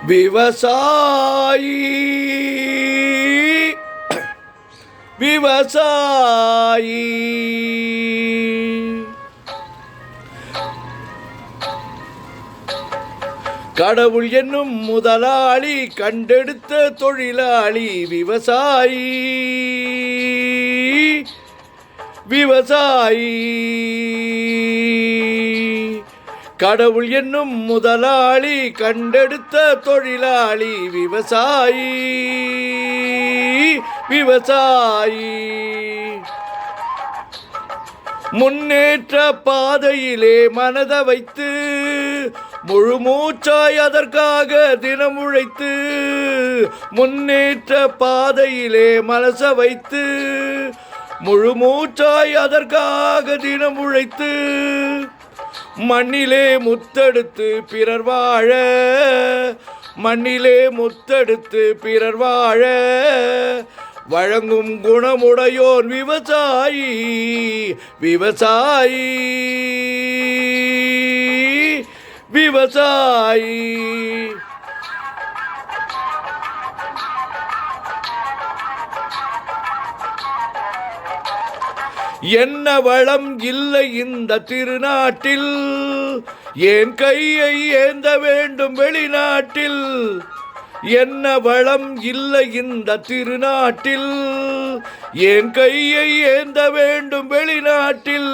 விவசாயி விவசாயி கடவுள் என்னும் முதலாளி கண்டெடுத்த தொழிலாளி விவசாயி விவசாயி கடவுள் என்னும் முதலாளி கண்டெடுத்த தொழிலாளி விவசாயி விவசாயி முன்னேற்ற பாதையிலே மனத வைத்து முழு மூச்சாய் அதற்காக தினம் உழைத்து முன்னேற்ற பாதையிலே மனச வைத்து முழு மூச்சாய் அதற்காக தினம் உழைத்து மண்ணிலே முத்தெடுத்து பிறர் வாழ மண்ணிலே முத்தெடுத்து பிறர் வாழ வழங்கும் குணமுடையோன் விவசாயி விவசாயி விவசாயி என்ன வளம் இல்லை இந்த திருநாட்டில் என் கையை ஏந்த வேண்டும் வெளிநாட்டில் என்ன வளம் இல்லை இந்த திருநாட்டில் என் கையை ஏந்த வேண்டும் வெளிநாட்டில்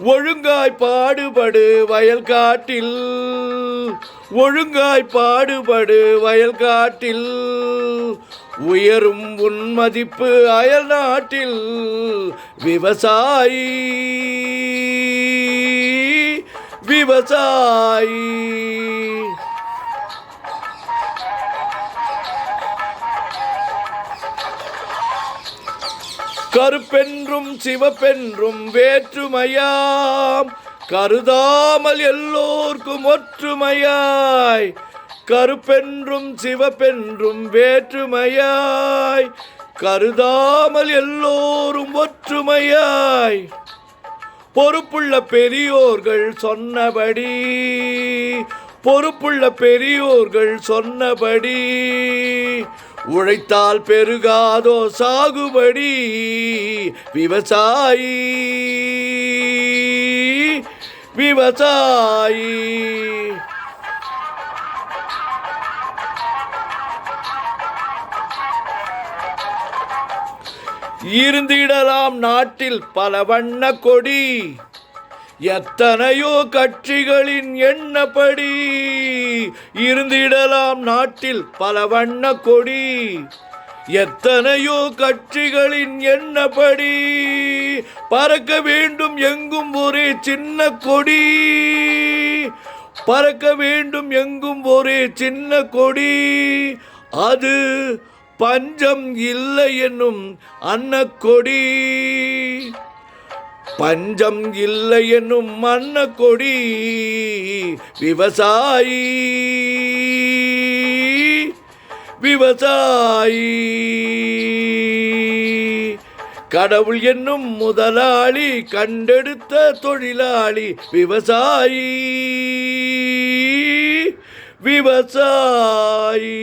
ஒழுங்காய் பாடுபடு வயல் காட்டில் ஒழுங்காய் பாடுபடு வயல் காட்டில் உயரும் உன் மதிப்பு அயல் நாட்டில் விவசாயி விவசாயி கருப்பென்றும் சிவப்பென்றும் வேற்றுமையாம் கருதாமல் எல்லோர்க்கும் ஒற்றுமையாய் கருப்பென்றும் சிவப்பென்றும் வேற்றுமையாய் கருதாமல் எல்லோரும் ஒற்றுமையாய் பொறுப்புள்ள பெரியோர்கள் சொன்னபடி பொறுப்புள்ள பெரியோர்கள் சொன்னபடி உழைத்தால் பெருகாதோ சாகுபடி விவசாயி விவசாயி இருந்திடலாம் நாட்டில் பல வண்ண கொடி எத்தனையோ கட்சிகளின் எண்ணப்படி இருந்திடலாம் நாட்டில் பல வண்ண கொடி எத்தனையோ கட்சிகளின் எண்ணப்படி பறக்க வேண்டும் எங்கும் ஒரே சின்ன கொடி பறக்க வேண்டும் எங்கும் ஒரே சின்ன கொடி அது பஞ்சம் இல்லை என்னும் அன்னக்கொடி பஞ்சம் இல்லை என்னும் அன்னக்கொடி விவசாயி விவசாயி கடவுள் என்னும் முதலாளி கண்டெடுத்த தொழிலாளி விவசாயி விவசாயி